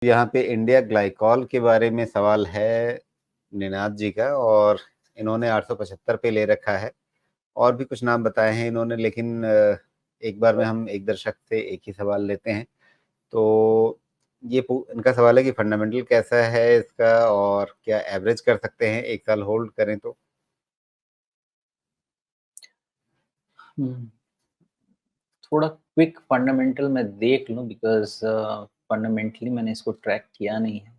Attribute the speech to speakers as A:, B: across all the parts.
A: यहाँ पे India glycol के बारे में सवाल है निनाद जी का, और इन्होंने 875 पे ले रखा है। और भी कुछ नाम बताए हैं इन्होंने, लेकिन एक बार में हम एक दर्शक से एक ही सवाल लेते हैं। तो इनका सवाल है कि फंडामेंटल कैसा है इसका, और क्या एवरेज कर सकते हैं, एक साल होल्ड करें तो?
B: थोड़ा क्विक फंडामेंटल मैं देख लूं, बिकॉज फंडामेंटली मैंने इसको ट्रैक किया नहीं है।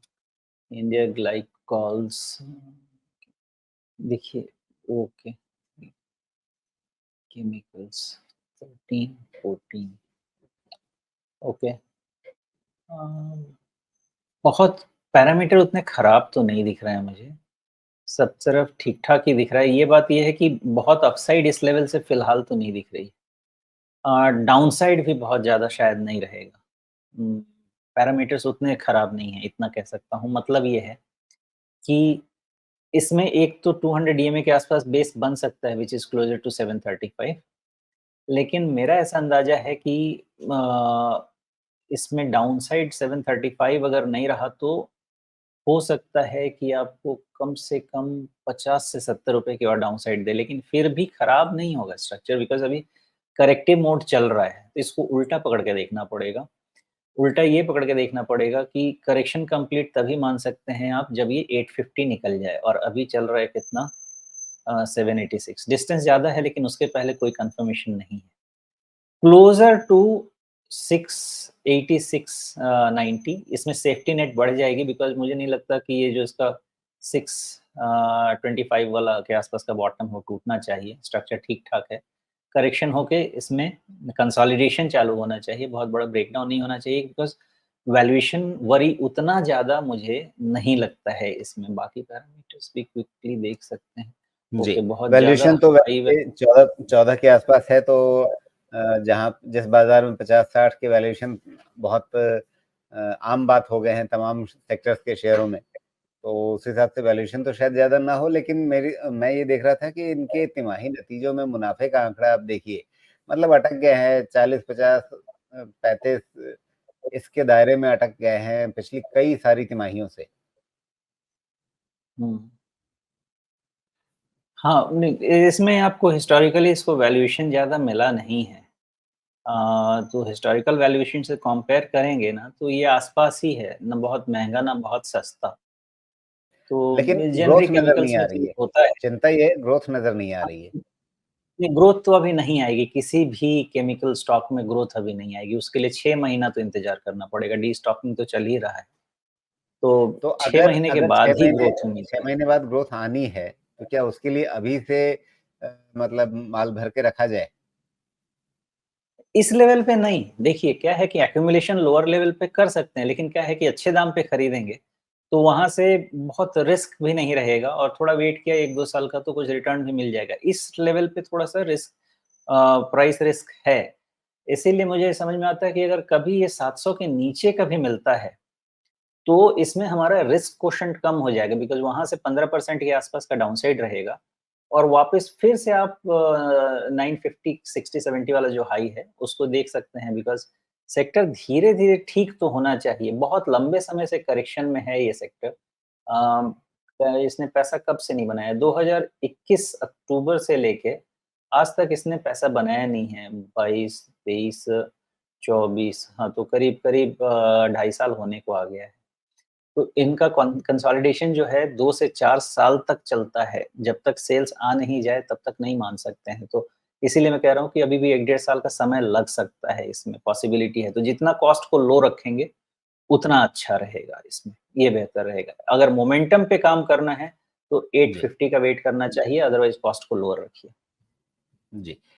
B: इंडिया ग्लाइकॉल्स देखिए, ओके, केमिकल्स 13 14 ओके। बहुत पैरामीटर उतने खराब तो नहीं दिख रहे हैं मुझे, सब तरफ ठीक ठाक ही दिख रहा है। ये बात ये है कि बहुत अपसाइड इस लेवल से फिलहाल तो नहीं दिख रही। डाउनसाइड भी बहुत ज़्यादा शायद नहीं रहेगा। पैरामीटर्स उतने खराब नहीं है, इतना कह सकता हूँ। मतलब ये है कि इसमें एक तो 200 ईएमए के आसपास बेस बन सकता है, विच इज़ क्लोज़र टू 735। लेकिन मेरा ऐसा अंदाज़ा है कि इसमें डाउनसाइड 735 अगर नहीं रहा तो हो सकता है कि आपको कम से कम 50 से 70 रुपए की और डाउनसाइड दे, लेकिन फिर भी खराब नहीं होगा स्ट्रक्चर, बिकॉज़ अभी करेक्टिव मोड चल रहा है। तो इसको उल्टा पकड़ के देखना पड़ेगा। उल्टा ये पकड़ के देखना पड़ेगा कि करेक्शन कंप्लीट तभी मान सकते हैं आप जब ये 850 निकल जाए, और अभी चल रहा है कितना 786। डिस्टेंस ज़्यादा है, लेकिन उसके पहले कोई कंफर्मेशन नहीं है। क्लोज़र टू 686 90 इसमें सेफ्टी नेट बढ़ जाएगी, बिकॉज़ मुझे नहीं लगता कि ये जो इसका 625 वाला के आसपास का बॉटम हो टूटना चाहिए। स्ट्रक्चर ठीक-ठाक है। करेक्शन होके इसमें कंसोलिडेशन चालू होना चाहिए, बहुत बड़ा ब्रेकडाउन नहीं होना चाहिए, बिकॉज़ वैल्यूएशन वरी उतना ज़्यादा मुझे नहीं लगता है इसमें। बाकी पैरामीटर्स भी क्विकली देख सकते हैं।
A: जी,
B: ओके, बहुत ज़्यादा
A: वैल्यूएशन तो
B: हाई
A: वैसे 14 के आसपास है, तो जहाँ जिस बाजार में 50-60 के वैल्यूएशन बहुत आम बात हो गए हैं तमाम सेक्टर्स के शेयरों में, तो उस हिसाब से वैल्यूएशन तो शायद ज़्यादा ना हो। लेकिन मैं ये देख रहा था कि इनके तिमाही नतीजों में मुनाफे का आंकड़ा आप देखिए, मतलब अटक गए हैं 40-50 35 इसके दायरे में अटक गए हैं पिछली कई सारी तिमाहियों से।
B: हुँ। हाँ, नहीं, इसमें आपको हिस्टोरिकली इसको वैल्यूएशन ज़्यादा मिला नहीं है। तो हिस्टोरिकल वैल्यूएशन से कंपेयर करेंगे ना, तो ये आस-पास ही है, ना बहुत महँगा ना बहुत सस्ता। तो
A: लेकिन
B: जनरली
A: ग्रोथ नज़र
B: केमिकल्स
A: नहीं आ
B: में
A: रही
B: तो
A: है।
B: होता है।
A: चिंता ये है, ग्रोथ नज़र नहीं आ रही है।
B: नहीं, ग्रोथ तो अभी नहीं आएगी, किसी भी केमिकल स्टॉक में ग्रोथ अभी नहीं आएगी, उसके लिए 6 महीना तो इंतज़ार करना पड़ेगा, डीस्टॉकिंग तो चल ही रहा है। तो
A: तो
B: 6
A: अगर
B: महीने के
A: अगर
B: बाद ही ग्रोथ उम्मीद
A: 6
B: करें।
A: महीने बाद ग्रोथ आनी है, तो क्या उसके लिए अभी से मतलब माल भर के रखा जाए?
B: इस लेवल पे नहीं, देखिए क्या है कि एक्यूमुलेशन लोअर लेवल पे कर सकते हैं, लेकिन क्या है कि अच्छे दाम पे खरीदेंगे, तो वहाँ से बहुत रिस्क भी नहीं रहेगा, और थोड़ा वेट किया 1-2 साल का तो कुछ रिटर्न भी मिल जाएगा। इस लेवल पे थोड़ा-सा रिस्क प्राइस रिस्क है। इसीलिए मुझे समझ में आता है कि अगर कभी ये 700 के नीचे कभी मिलता है, तो इसमें हमारा रिस्क कोशंट कम हो जाएगा, बिकॉज़ वहाँ से 15% के आसपास का डाउनसाइड रहेगा, और वापस फिर से आप 950 60-70 वाला जो हाई है, उसको देख सकते हैं, बिकॉज़ सेक्टर धीरे-धीरे ठीक तो होना चाहिए। बहुत लंबे समय से करेक्शन में है ये सेक्टर। इसने पैसा कब से नहीं बनाया, 2021 अक्टूबर से लेके आज तक इसने पैसा बनाया नहीं है। 22, 23, 24, हाँ, तो करीब-करीब 2.5 साल होने को आ गया है। तो इनका कंसोलिडेशन जो है 2 से 4 साल तक चलता है। जब तक सेल्स आ नहीं जाए तब तक नहीं मान सकते हैं। तो इसीलिए मैं कह रहा हूँ कि अभी भी 1 डेढ़ साल का समय लग सकता है इसमें, पॉसिबिलिटी है। तो जितना कॉस्ट को लो रखेंगे, उतना अच्छा रहेगा इसमें, ये बेहतर रहेगा। अगर मोमेंटम पे काम करना है, तो
A: जी,
B: 850 का वेट करना चाहिए, अदरवाइज़ कॉस्ट को लोअर रखिए।
A: जी।